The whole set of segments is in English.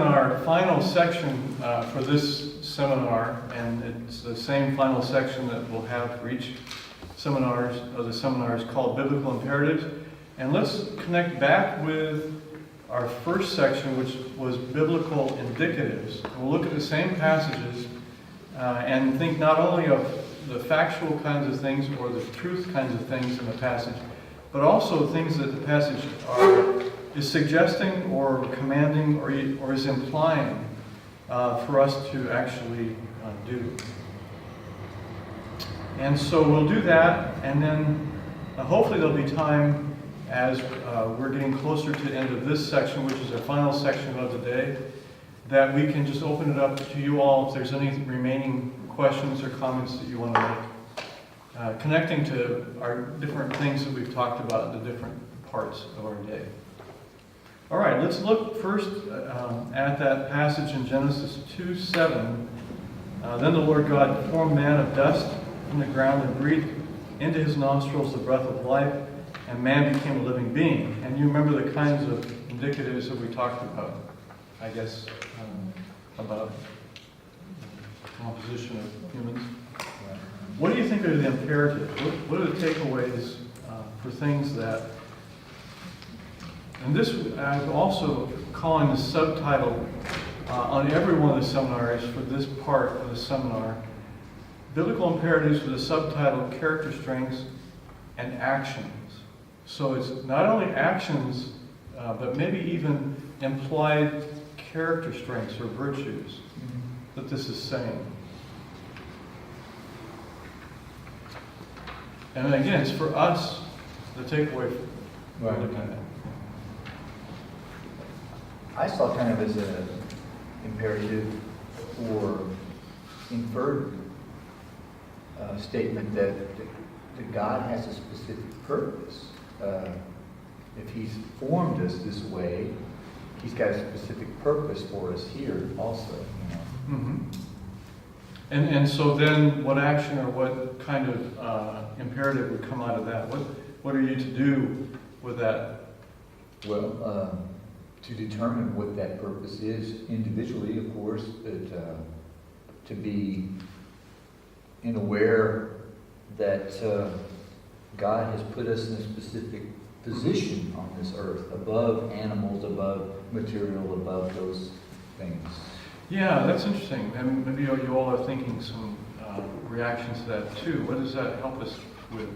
in our final section for this seminar, and it's the same final section that we'll have for each seminars, of the seminars called Biblical Imperatives. And let's connect back with our first section, which was Biblical Indicatives. And we'll look at the same passages and think not only of the factual kinds of things or the truth kinds of things in the passage, but also things that the passage is suggesting or commanding or is implying for us to actually do. And so we'll do that, and then hopefully there'll be time as we're getting closer to the end of this section, which is our final section of the day, that we can just open it up to you all if there's any remaining questions or comments that you want to make, connecting to our different things that we've talked about in the different parts of our day. All right, let's look first at that passage in Genesis 2:7. Then the Lord God formed man of dust from the ground and breathed into his nostrils the breath of life, and man became a living being. And you remember the kinds of indicatives that we talked about, I guess, about composition of humans. What do you think are the imperatives? What are the takeaways for things that... And this, I'm also calling the subtitle on every one of the seminars for this part of the seminar, Biblical Imperatives, with the subtitle Character Strengths and Actions. So it's not only actions, but maybe even implied character strengths or virtues that this is saying. And again, it's for us, the takeaway from looking at it. I saw kind of as an imperative or inferred statement that God has a specific purpose. If He's formed us this way, He's got a specific purpose for us here also. You know? Mm-hmm. And so then what action or what kind of imperative would come out of that? What are you to do with that? Well, to determine what that purpose is individually, of course, but to be aware that God has put us in a specific position on this earth, above animals, above material, above those things. Yeah, that's interesting. And maybe you all are thinking some reactions to that too. What does that help us with?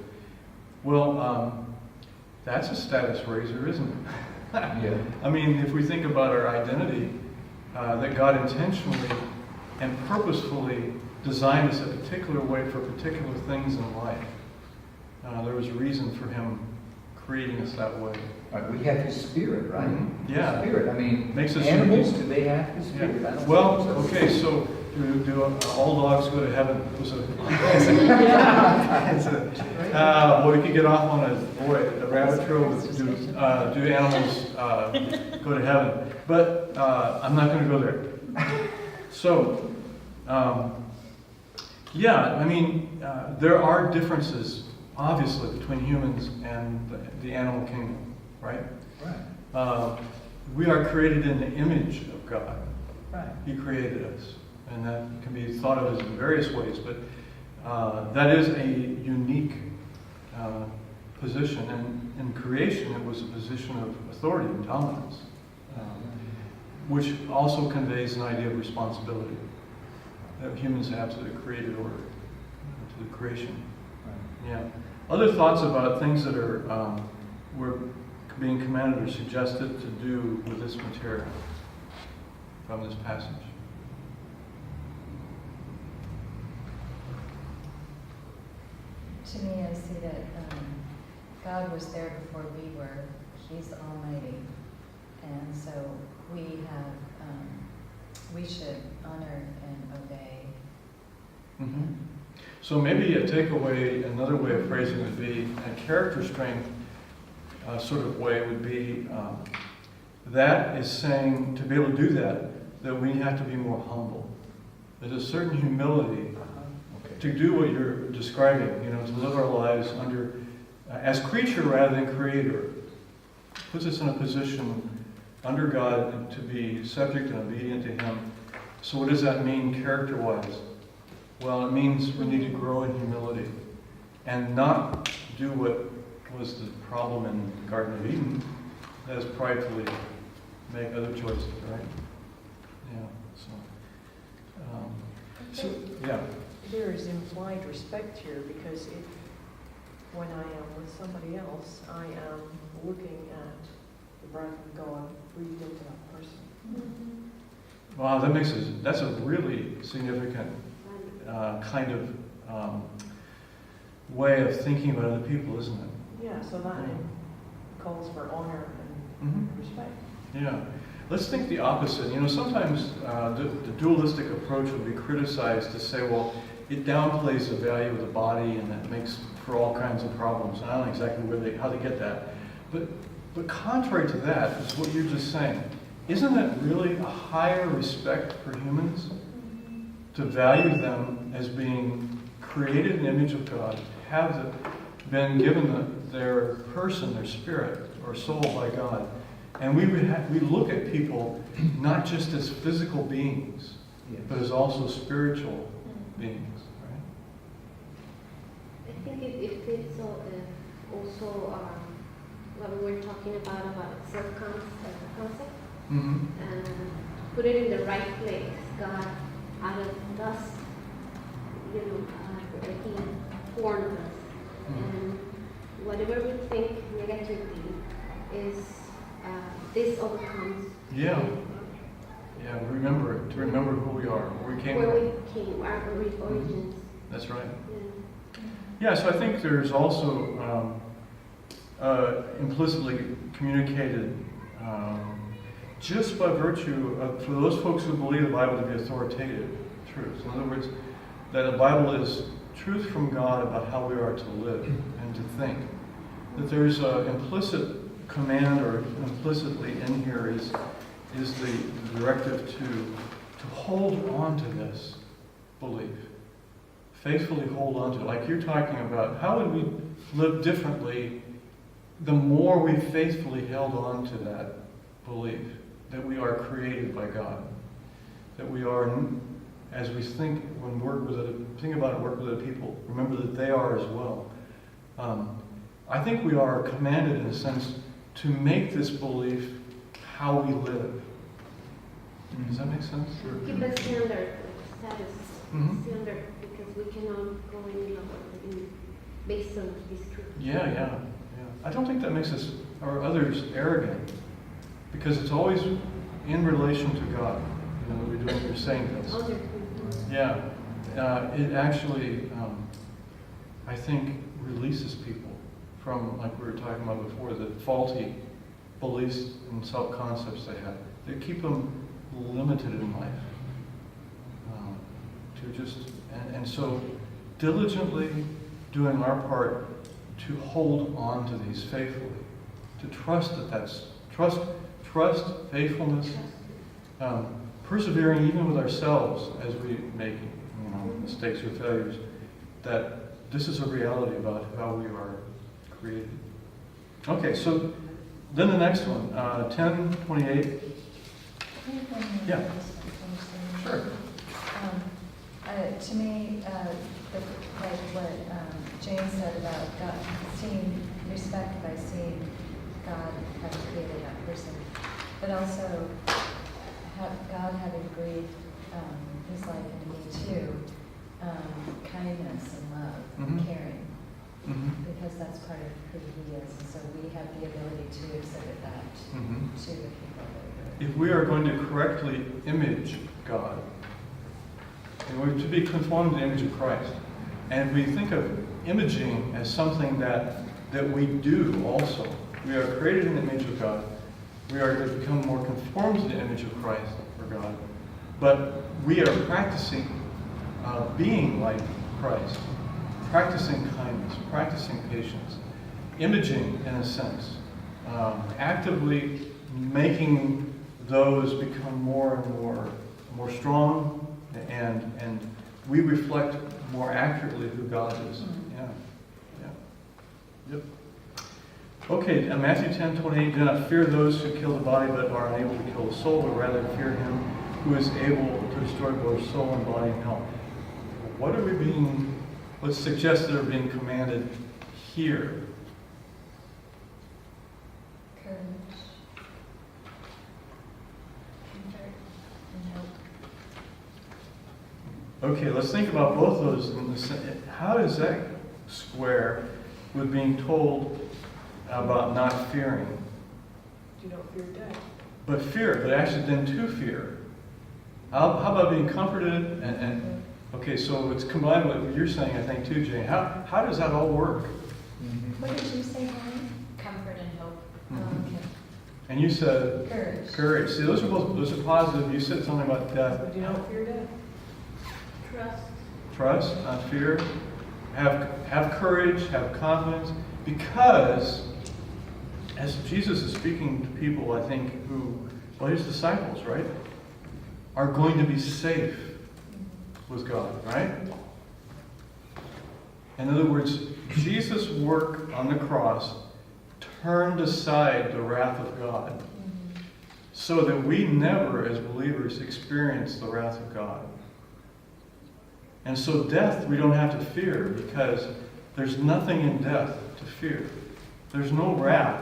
Well, that's a status raiser, isn't it? Yeah. I mean, if we think about our identity, that God intentionally and purposefully designed us a particular way for particular things in life. There was a reason for Him creating us that way. Right, we have His Spirit, right? Mm-hmm. Yeah. His Spirit. I mean, Makes us animals, unique. do they have His Spirit? Yeah. I don't Well, think so. okay, so do all dogs go to heaven? We could get off on a rabbit trail. Do animals go to heaven? But I'm not going to go there. So, yeah, I mean, there are differences, obviously, between humans and the animal kingdom, right? Right. We are created in the image of God. Right. He created us. And that can be thought of as in various ways, but that is a unique position. And in creation, it was a position of authority and dominance, which also conveys an idea of responsibility that humans have to the created order, to the creation. Right. Yeah. Other thoughts about things that are we're being commanded or suggested to do with this material from this passage? To me, I see that God was there before we were. He's Almighty, and so we should honor and obey. Mm-hmm. So maybe a takeaway, another way of phrasing it would be a character strength sort of way would be that is saying to be able to do that we have to be more humble. There's a certain humility to do what you're describing, to live our lives under as creature rather than creator. Puts us in a position under God and to be subject and obedient to Him. So what does that mean character-wise? Well, it means we need to grow in humility and not do what was the problem in the Garden of Eden, that is pridefully make other choices, right? Yeah, so yeah. There is implied respect here because when I am with somebody else, I am looking at the breath of God breathed into that person. Wow, that's a really significant kind of way of thinking about other people, isn't it? Yeah, so that calls for honor and Mhm. respect. Yeah. Let's think the opposite. You know, sometimes the dualistic approach will be criticized to say, well, it downplays the value of the body and that makes for all kinds of problems. And I don't know exactly how they get that. But contrary to that is what you're just saying. Isn't it really a higher respect for humans to value them as being created in the image of God, have been given their person, their spirit or soul by God? And we look at people not just as physical beings, Yes. but as also spiritual beings, right? I think it fits also what we were talking about self-concept. Mm-hmm. And put it in the right place. God, out of dust, He formed us. And whatever we think negatively is, this overcomes. Yeah. Yeah, to remember who we are, where we came Where from. we came, our origins. That's right. Yeah. Yeah, so I think there's also implicitly communicated just by virtue of, for those folks who believe the Bible to be authoritative truth. In other words, that the Bible is truth from God about how we are to live and to think. That there's an implicit command, or implicitly in here is the directive to hold on to this belief. Faithfully hold on to it. Like you're talking about, how would we live differently the more we faithfully held on to that belief that we are created by God, that we are, as we think when think about it, work with other people, remember that they are as well. I think we are commanded, in a sense, to make this belief how we live. Does that make sense? Keep a standard, status, Mhm. standard, because we cannot go any lower based on this truth. Yeah. I don't think that makes us or others arrogant, because it's always in relation to God. You know, you're saying this. Other Yeah. It actually, I think, releases people from, like we were talking about before, the faulty beliefs and self-concepts they have. They keep them limited in life. And so diligently doing our part to hold on to these faithfully, to trust trust, faithfulness, persevering even with ourselves as we make mistakes or failures, that this is a reality about how we are created. Okay, so then the next one, 10:28. Yeah. Sure. To me, like what James said about God, seeing respect by seeing God have created that person, but also God having breathed His life into me too, kindness and love, Mhm. caring, because that's part of who He is, and so we have the ability to exhibit that Mhm. to the people that we If we are going to correctly image God, and we're to be conformed to the image of Christ, and we think of imaging as something that we do also. We are created in the image of God. We are to become more conformed to the image of Christ, or God. But we are practicing being like Christ, practicing kindness, practicing patience, imaging in a sense, actively making those become more and more strong, and we reflect more accurately who God is. Yeah. Yep. Okay, Matthew 10:28, do not fear those who kill the body but are unable to kill the soul, but rather fear him who is able to destroy both soul and body in hell. What's suggested are being commanded here? Courage. Comfort and hope. Okay, let's think about both those. How does that square with being told about not fearing? Do not fear death. But actually then to fear. How about being comforted okay, so it's combined with what you're saying, I think, too, Jane. How does that all work? What did you say, Holly? Comfort and hope. Mhm. Okay. And you said Courage. courage. See, those are positive. You said something about Do not fear death. Trust. trust, not fear. Have courage, have confidence, because as Jesus is speaking to people, I think, his disciples, right, are going to be safe with God, right? In other words, Jesus' work on the cross turned aside the wrath of God so that we never, as believers, experience the wrath of God. And so death we don't have to fear because there's nothing in death to fear. There's no wrath.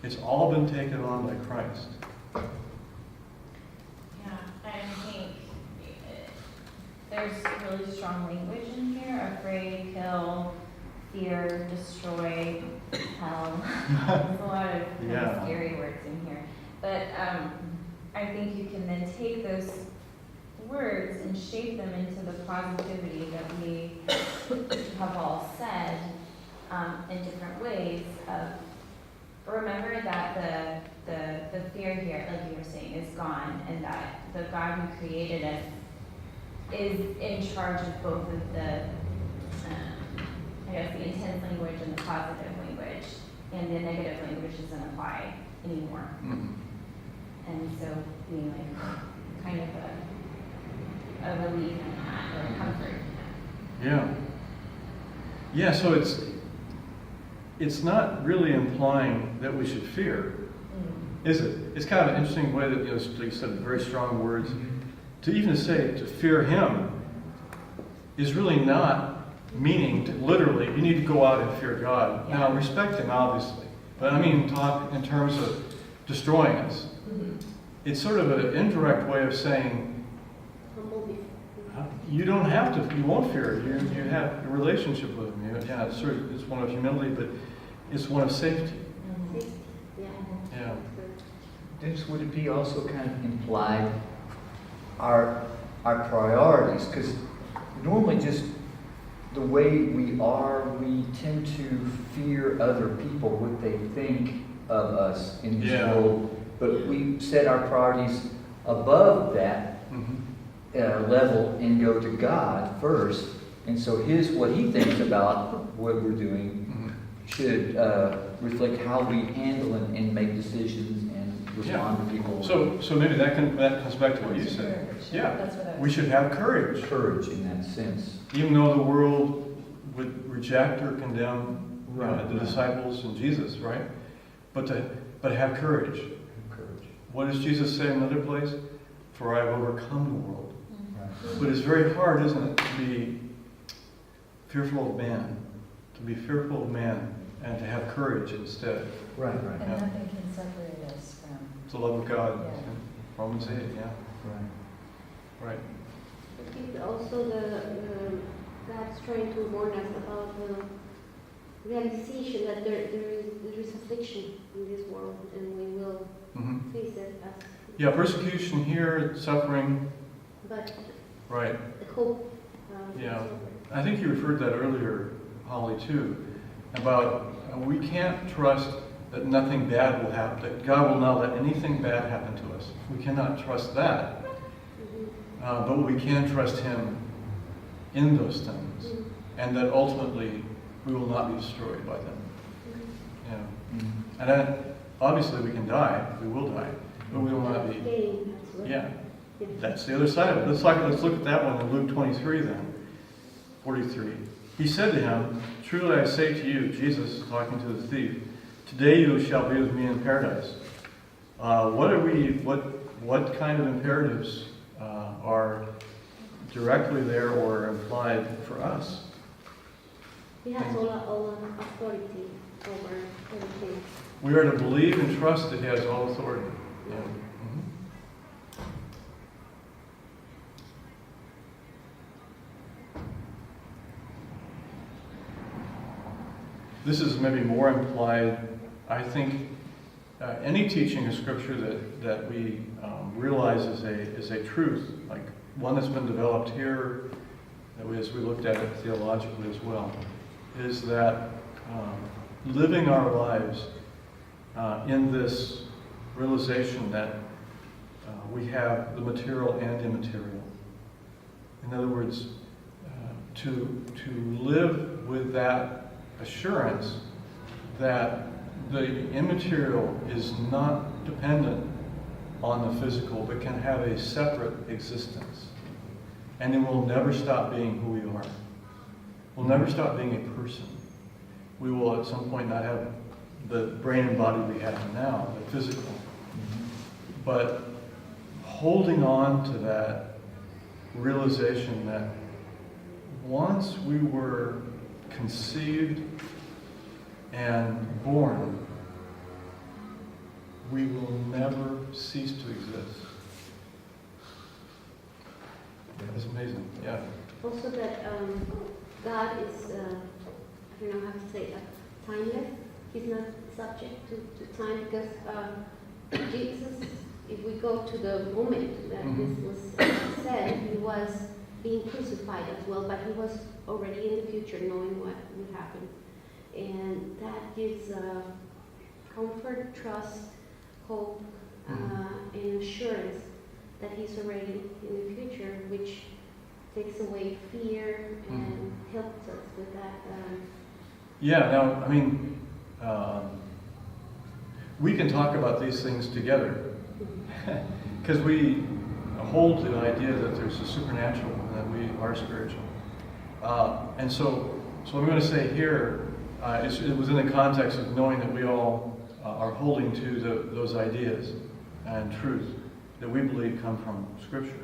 It's all been taken on by Christ. Yeah, I think there's really strong language in here: afraid, kill, fear, destroy, hell. There's a lot of kind Yeah. of scary words in here. But I think you can then take those words and shape them into the positivity that we have all said in different ways. Remember that the fear here, like you were saying, is gone, and that the God who created us is in charge of both of the, the intense language and the positive language, and the negative language doesn't apply anymore. Mhm. And so being like kind of a relief in that, or a comfort in that. Yeah. Yeah, so it's not really implying that we should fear, is it? It's kind of an interesting way that, like you said, very strong words. To even say to fear him is really not meaning to literally, you need to go out and fear God. Yeah. Now, respect him, obviously. But I mean, talk in terms of destroying us. It's sort of an indirect way of saying, Humble before. you don't have to, you won't fear. You have a relationship with him. Yeah, it's one of humility, but it's one of safety. Safety. Yeah. Yeah. Dennis, would it be also kind of implied our priorities? Because normally just the way we are, we tend to fear other people, what they think of us in this Yeah. world. But we set our priorities above that Mhm. level and go to God first. And so what he thinks about what we're doing Mhm. should reflect how we handle and make decisions and respond to people. So maybe that comes back to what you said. Courage. Yeah. That's what I was We should have courage. Courage in that sense. Even though the world would reject or condemn Right. the disciples and Jesus, right? But have courage. Courage. What does Jesus say in another place? For I have overcome the world. Right. But it's very hard, isn't it, to be fearful of man. To be fearful of man and to have courage instead. Right, right. And nothing can separate us from. It's the love of God. Yeah. Romans 8, yeah. Right. Right. I think also God's trying to warn us about the realization that there is affliction in this world, and we will Mhm. face it as. Yeah, persecution here, suffering, But right. hope. Yeah. I think you referred to that earlier, Holly, too, about we can't trust that nothing bad will happen, that God will not let anything bad happen to us. We cannot trust that. But we can trust him in those things, and that ultimately we will not be destroyed by them. Yeah. And then, obviously we can die, we will die, but we will not be. Yeah. That's the other side of it. Let's look at that one in Luke 23 then. 43. He said to him, truly I say to you, Jesus talking to the thief, today you shall be with me in paradise. What kind of imperatives are directly there or implied for us? He has all authority over everything. We are to believe and trust that He has all authority. Yeah. Mhm. This is maybe more implied, I think, any teaching of Scripture that we realize is a truth, like one that's been developed here, as we looked at it theologically as well, is that living our lives in this realization that we have the material and immaterial. In other words, to live with that assurance that the immaterial is not dependent on the physical, but can have a separate existence. And it will never stop being who we are. We'll never stop being a person. We will at some point not have the brain and body we have now, the physical. But holding on to that realization that once we were conceived and born, we will never cease to exist. That's amazing, yeah. Also that God is, I don't know how to say it, timeless. He's not subject to time because Jesus, if we go to the moment that this was said, he was being crucified as well, but he was already in the future knowing what would happen. And that gives comfort, trust, hope, and assurance that he's already in the future, which takes away fear and helps us with that. Yeah, now, I mean, we can talk about these things together because we hold the idea that there's a supernatural and that we are spiritual. And so I'm going to say here, it was in the context of knowing that we all are holding to those ideas and truths that we believe come from Scripture.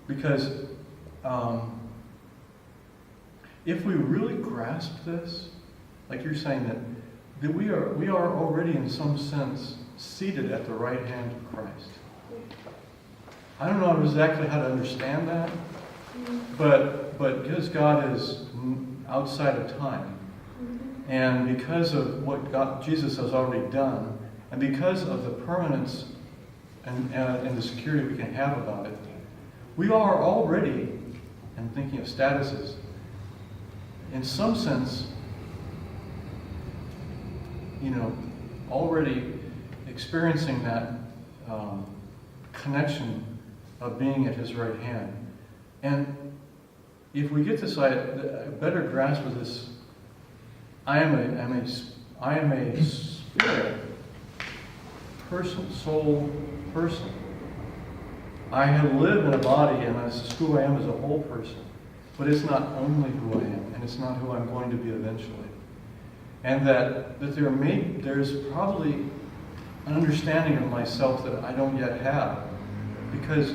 Because if we really grasp this, like you're saying, that we are already in some sense seated at the right hand of Christ. I don't know exactly how to understand that, but because God is outside of time, and because of what Jesus has already done, and because of the permanence and the security we can have about it, we are already, and thinking of statuses, in some sense, already experiencing that connection of being at His right hand. And if we get this, a better grasp of this, I am a spirit person, soul person. I have lived in a body, and this is who I am as a whole person. But it's not only who I am, and it's not who I'm going to be eventually. And that there's probably an understanding of myself that I don't yet have, because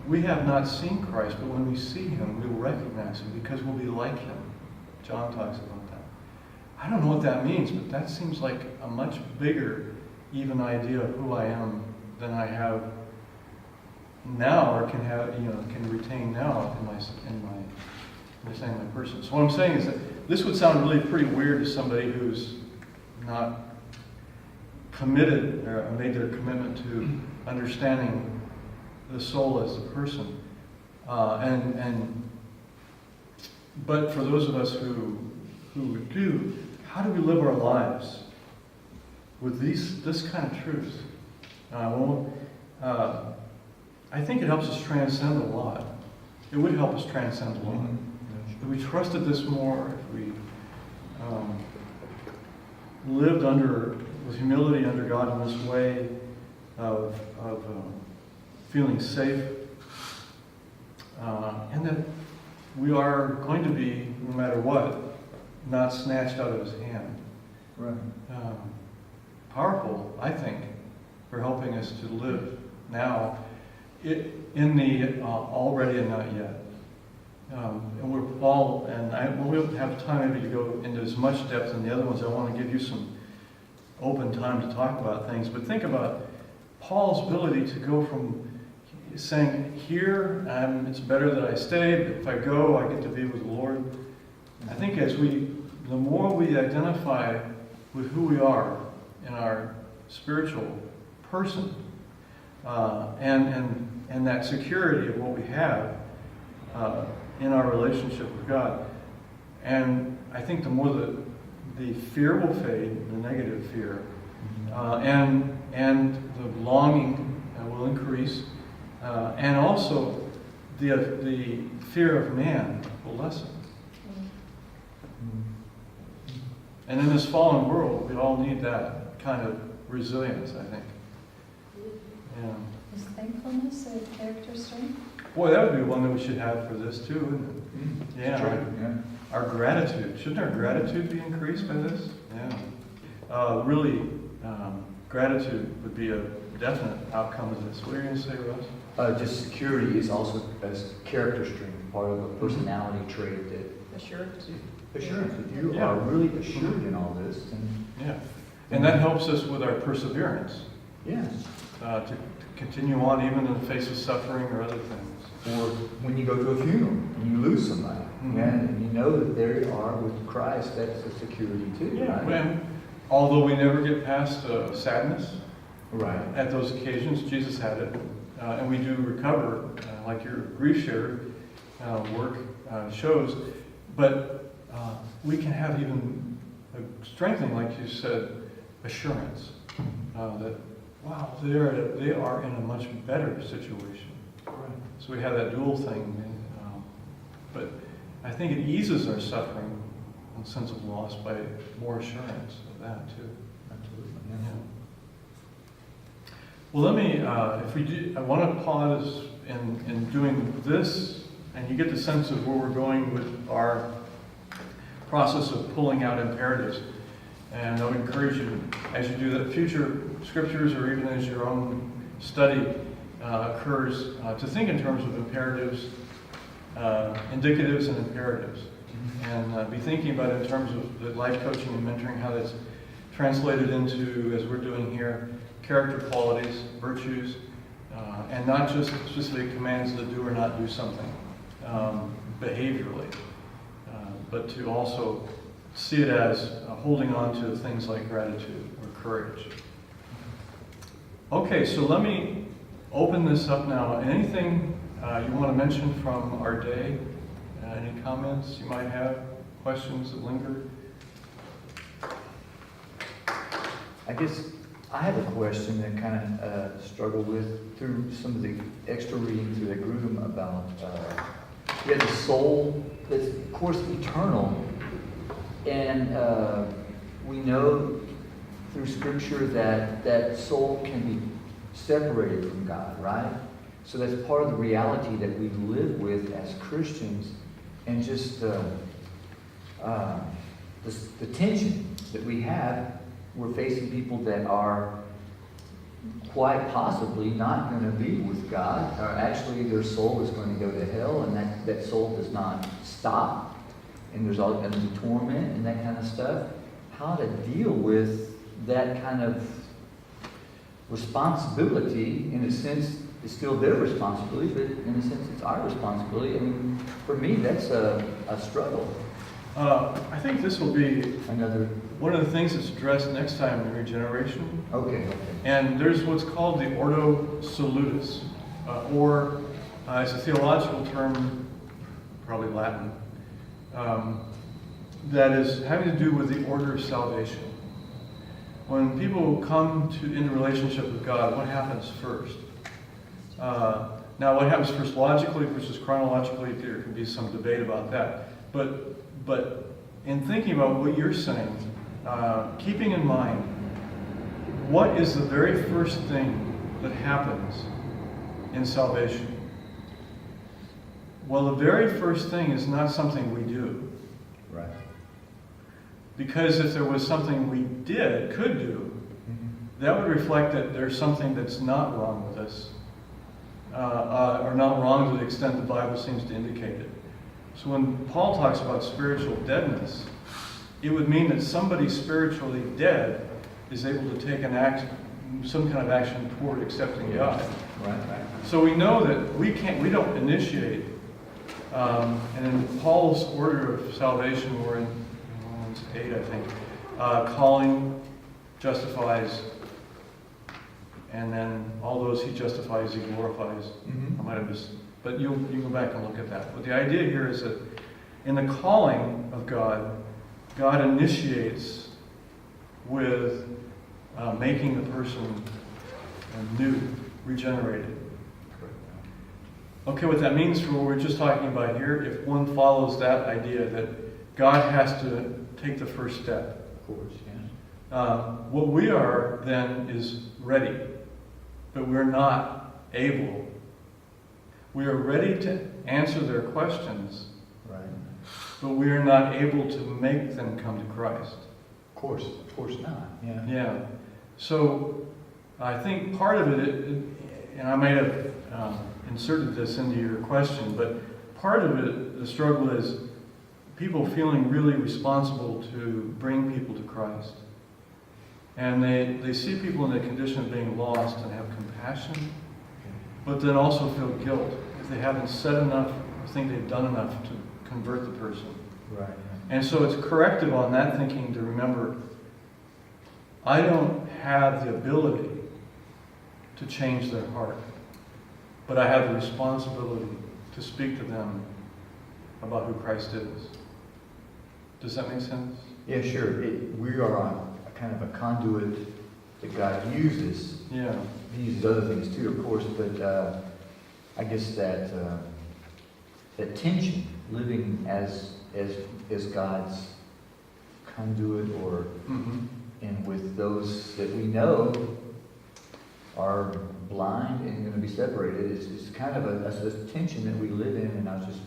we have not seen Christ, but when we see Him, we will recognize Him because we'll be like Him. John talks about that. I don't know what that means, but that seems like a much bigger, even idea of who I am than I have now, or can retain now in my person. So what I'm saying is that this would sound really pretty weird to somebody who's not committed or made their commitment to understanding the soul as a person. But for those of us who do, how do we live our lives with this kind of truth? I think it helps us transcend a lot. It would help us transcend a lot. If we trusted this more, if we lived with humility under God in this way of feeling safe, and that we are going to be, no matter what, not snatched out of His hand. Right. Powerful, I think, for helping us to live now in the already and not yet. And we're all, and we'll have time maybe to go into as much depth in the other ones. I want to give you some open time to talk about things, but think about Paul's ability to go from saying, here, it's better that I stay, but if I go, I get to be with the Lord. I think the more we identify with who we are in our spiritual person, and that security of what we have in our relationship with God, and I think the more the fear will fade, the negative fear, and the longing will increase, and also the fear of man will lessen. And in this fallen world, we all need that kind of resilience, I think. Yeah. Is thankfulness a character strength? Boy, that would be one that we should have for this too, wouldn't it? That's Yeah. right, yeah. Our gratitude. Shouldn't our gratitude be increased by this? Yeah. Really, gratitude would be a definite outcome of this. What are you going to say, Russ? Just security is also a character strength, part of a personality trait that Assurance. assurance. If you Yeah. are really assured in all this, then Yeah. And that helps us with our perseverance yes. to continue on even in the face of suffering or other things. Or when you go to a funeral and you lose somebody, Mhm. and you know that there you are with Christ, that's a security too, right? And although we never get past sadness, Right. at those occasions, Jesus had it, and we do recover, like your grief share work shows. But we can have even a strengthening, like you said, assurance that wow, they are in a much better situation. Right. So we have that dual thing, but I think it eases our suffering and sense of loss by more assurance of that too. Absolutely. Yeah. Well, let me, if we do, I want to pause in doing this, and you get the sense of where we're going with our process of pulling out imperatives. And I would encourage you, as you do that, future scriptures, or even as your own study occurs, to think in terms of imperatives, indicatives and imperatives. And be thinking about it in terms of the life coaching and mentoring, how that's translated into, as we're doing here, character qualities, virtues, and not just specific commands to do or not do something behaviorally, but to also see it as holding on to things like gratitude or courage. Okay, so let me open this up now. Anything you want to mention from our day? Any comments you might have? Questions that linger? I guess I have a question that kind of struggled with through some of the extra reading through that Grudem about you have the soul that's, of course, eternal, and we know through Scripture that that soul can be separated from God, right? So that's part of the reality that we live with as Christians, and just the tension that we have. We're facing people that are quite possibly not going to be with God, or actually their soul is going to go to hell, and that soul does not stop, and there's all kinds of torment and that kind of stuff. How to deal with that kind of responsibility? In a sense, it's still their responsibility, but in a sense, it's our responsibility. I mean, for me, that's a struggle. I think this will be Another. one of the things that's addressed next time in regeneration. Okay. And there's what's called the Ordo Salutis, or it's a theological term, probably Latin, that is having to do with the order of salvation. When people come into relationship with God, what happens first? Now, what happens first logically versus chronologically, there can be some debate about that. But in thinking about what you're saying, keeping in mind, what is the very first thing that happens in salvation? Well, the very first thing is not something we do. Right. Because if there was something we could do, that would reflect that there's something that's not wrong with us, or not wrong to the extent the Bible seems to indicate it. So when Paul talks about spiritual deadness, it would mean that somebody spiritually dead is able to take some kind of action toward accepting God. Right. So we know that we don't initiate, and in Paul's order of salvation, we're in Romans 8, I think, calling, justifies, and then all those he justifies, he glorifies. I might have just, but you can go back and look at that. But the idea here is that in the calling of God, God initiates with making the person new, regenerated. Okay, what that means for what we're just talking about here, if one follows that idea that God has to take the first step. Of course, yeah. What we are then is ready, but we're not able. We are ready to answer their questions, Right. but we are not able to make them come to Christ. Of course not. Yeah. Yeah. So I think part of it, and I might have inserted this into your question, but part of it, the struggle is people feeling really responsible to bring people to Christ. And they see people in the condition of being lost and have compassion, but then also feel guilt if they haven't said enough or think they've done enough to convert the person. Right. And so it's corrective on that thinking to remember, I don't have the ability to change their heart, but I have the responsibility to speak to them about who Christ is. Does that make sense? Yeah, sure. We are on a kind of a conduit that God uses. Yeah. He uses other things too, of course, but I guess that tension, living as God's conduit, or and with those that we know are blind and going to be separated, it's kind of a tension that we live in, and I was just,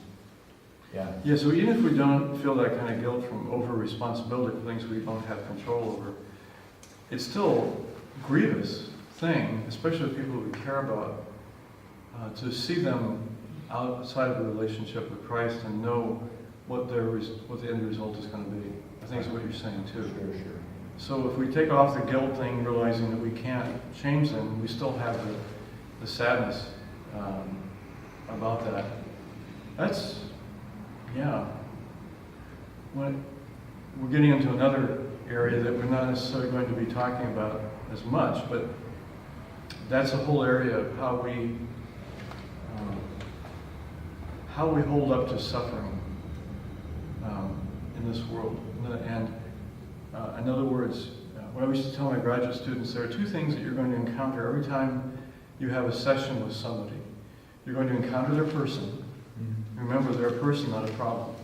yeah. Yeah, so even if we don't feel that kind of guilt from over-responsibility for things we don't have control over, it's still a grievous thing, especially with people we care about, to see them outside of a relationship with Christ and know what the end result is going to be. I think that's what you're saying too. Sure. So if we take off the guilt thing, realizing that we can't change them, we still have the sadness about that. That's, yeah. When we're getting into another area that we're not necessarily going to be talking about as much, but that's a whole area of how we hold up to suffering in this world. And in other words, what I used to tell my graduate students, there are two things that you're going to encounter every time you have a session with somebody. You're going to encounter their person. Remember, they're a person, not a problem.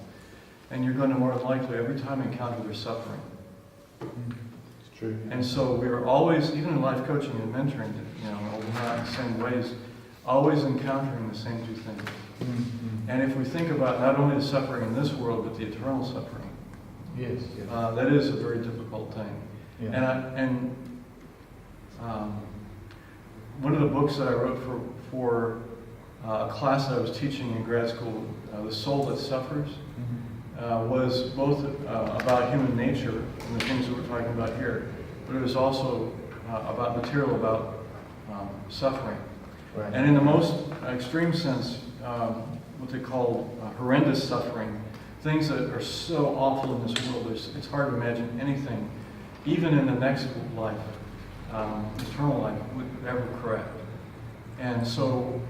And you're going to more than likely every time encounter their suffering. It's true. And so we are always, even in life coaching and mentoring, not in the same ways, always encountering the same two things. And if we think about not only the suffering in this world, but the eternal suffering, Yes. that is a very difficult thing. Yeah. And one of the books that I wrote for a class that I was teaching in grad school, The Soul That Suffers, was both about human nature and the things that we're talking about here, but it was also about material, about suffering. Right. And in the most extreme sense, what they call horrendous suffering, things that are so awful in this world, it's hard to imagine anything, even in the next life, eternal life, would ever correct. And so,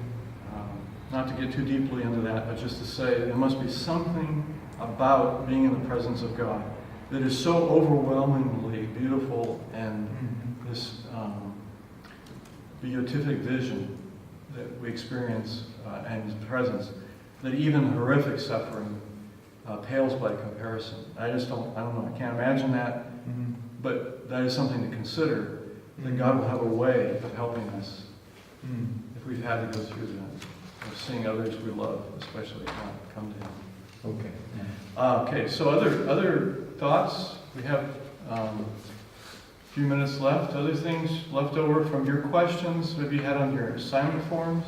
not to get too deeply into that, but just to say there must be something about being in the presence of God that is so overwhelmingly beautiful, and this beatific vision that we experience in His presence, that even horrific suffering pales by comparison. I don't know, I can't imagine that, but that is something to consider, that God will have a way of helping us if we've had to go through that, of seeing others we love, especially, come to Him. Okay. Okay, so other thoughts? We have a few minutes left. Other things left over from your questions, maybe you had on your assignment forms?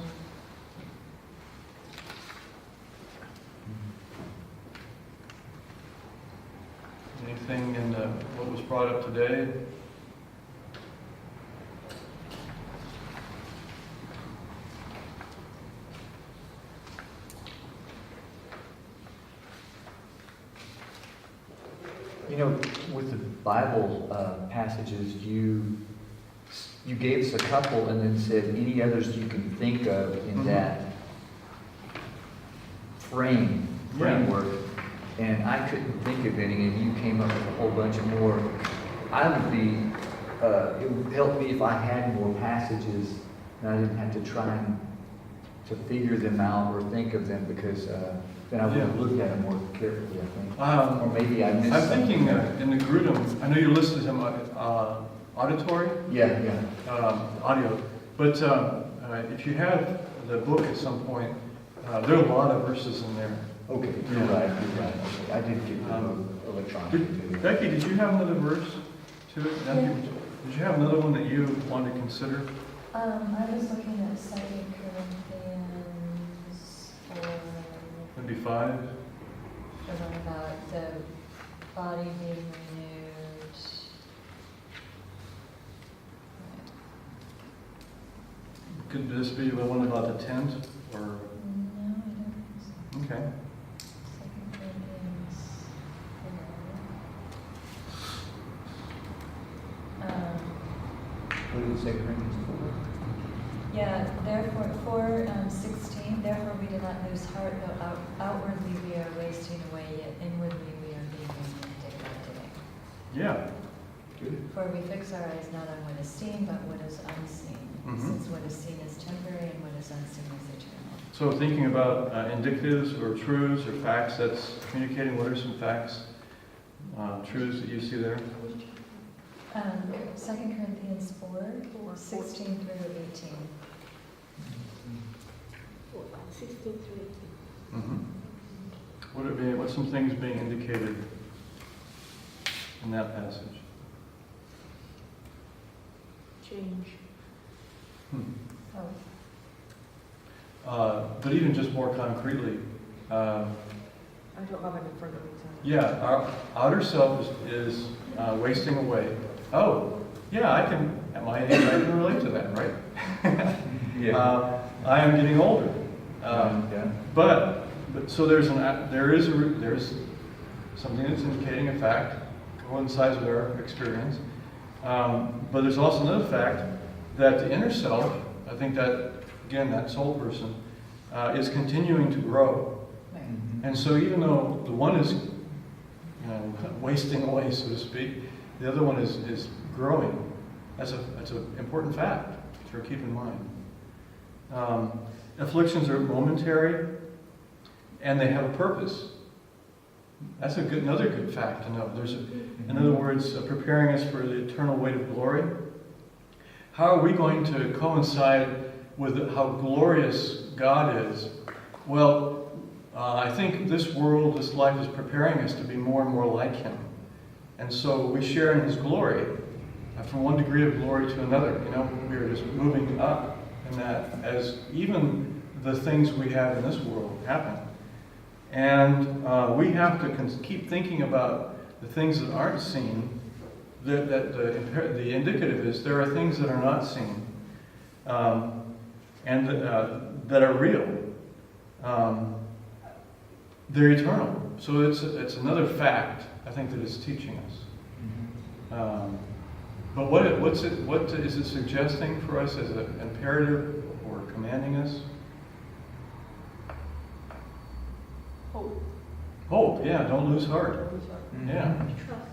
Anything in what was brought up today? You know, with the Bible passages, you gave us a couple and then said any others you can think of in Mhm. that framework. And I couldn't think of any, and you came up with a whole bunch of more. I would be, it would help me if I had more passages and I didn't have to try to figure them out or think of them, because then I would have looked at them more carefully, I think. Or maybe I missed I'm something. thinking in the Grudem, I know you listed them auditory, Yeah. audio, but if you have the book at some point, there are a lot of verses in there. Okay, you're right. Okay. I did get the electronically too. Becky, did you have another verse to it? Yeah. Did you have another one that you wanted to consider? I was looking at 2 Corinthians 4, Maybe 5? the one about the body being renewed. Could this be the one about the tent, or, No, I don't think so. okay. 2 Corinthians 4. What did it say, Corinthians 4? Yeah, therefore, 4:16, therefore we do not lose heart, though outwardly we are wasting away, yet inwardly we are being renewed day by day. Yeah. Good. For we fix our eyes not on what is seen, but what is unseen. Mhm. Since what is seen is temporary and what is unseen is eternal. So thinking about indicatives or truths or facts, that's communicating. What are some facts, truths that you see there? 2 Corinthians 4:16 through 18. 63. Mm-hmm. What's some things being indicated in that passage? Change. But even just more concretely, I don't have it in front of me. So. yeah, our outer self is wasting away. Oh, yeah, at my age, I can relate to that, right? I am getting older. Yeah. But so there is something that's indicating a fact, coincides with our experience. But there's also another fact that the inner self, I think that, again, that soul person, is continuing to grow. Right. And so even though the one is wasting away, so to speak, the other one is growing. That's an important fact to keep in mind. Afflictions are momentary, and they have a purpose. That's another good fact to know. In other words, preparing us for the eternal weight of glory. How are we going to coincide with how glorious God is? Well, I think this world, this life is preparing us to be more and more like Him. And so we share in His glory, from one degree of glory to another. We are just moving up in that as even the things we have in this world happen. And we have to keep thinking about the things that aren't seen. The indicative is there are things that are not seen, and that are real. They're eternal. So it's another fact, I think, that it's teaching us. But what is it suggesting for us as an imperative or commanding us? Hope. Hope, yeah, don't lose heart. Yeah. Trust.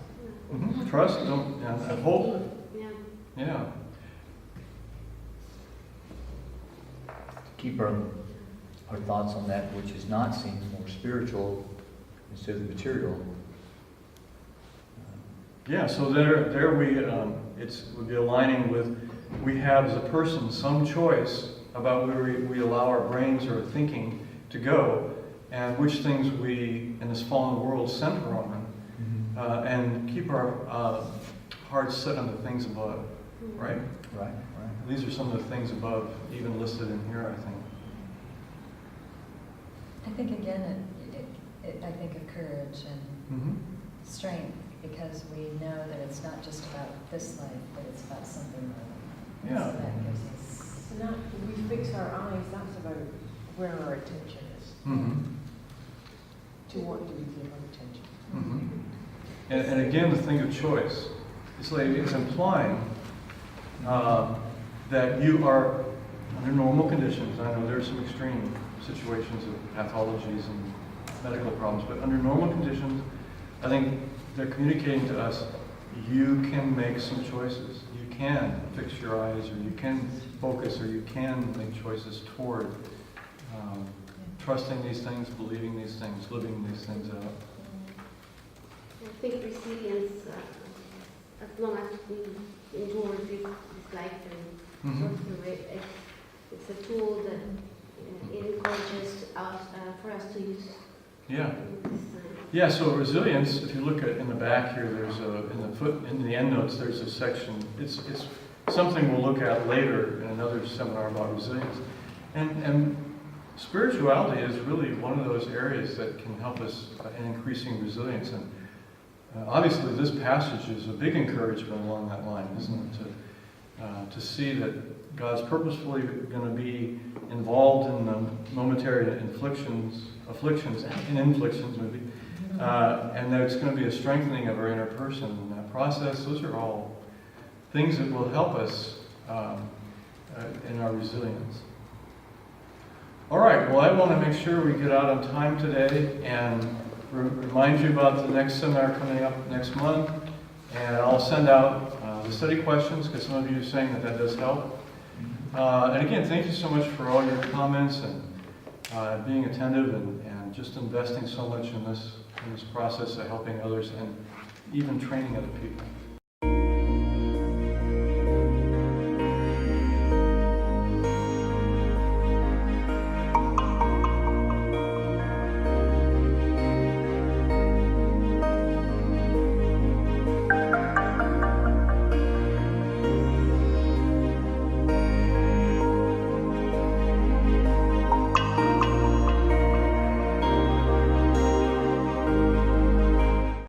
Mm-hmm. Trust, and hope. Yeah. Yeah. Keep our thoughts on that which is not seen, more spiritual instead of material. Yeah, so there we would be aligning with, we have as a person some choice about where we allow our brains or thinking to go. and which things we, in this fallen world, center on, and keep our hearts set on the things above, right? Right. These are some of the things above, even listed in here, I think. I think again, I think of courage and strength, because we know that it's not just about this life, but it's about something more. Yeah. So that gives us. And that, we fix our eyes, that's about where our attention is. To what do we give our attention? And again, the thing of choice. It's like it's implying that you are, under normal conditions, I know there are some extreme situations of pathologies and medical problems, but under normal conditions, I think they're communicating to us, you can make some choices. You can fix your eyes, or you can focus, or you can make choices toward trusting these things, believing these things, living these things out. I think resilience, as long as we endure this life and go through it, it's a tool that it encourages us, for us to use. Yeah. In this time. Yeah, so resilience, if you look at in the back here, there's in the end notes, there's a section, it's something we'll look at later in another seminar about resilience. And spirituality is really one of those areas that can help us in increasing resilience. And obviously this passage is a big encouragement along that line, isn't it? To see that God's purposefully going to be involved in the momentary afflictions maybe, and that it's going to be a strengthening of our inner person in that process. Those are all things that will help us in our resilience. All right, well, I want to make sure we get out on time today and remind you about the next seminar coming up next month. And I'll send out the study questions, because some of you are saying that does help. And again, thank you so much for all your comments and being attentive and just investing so much in this process of helping others and even training other people.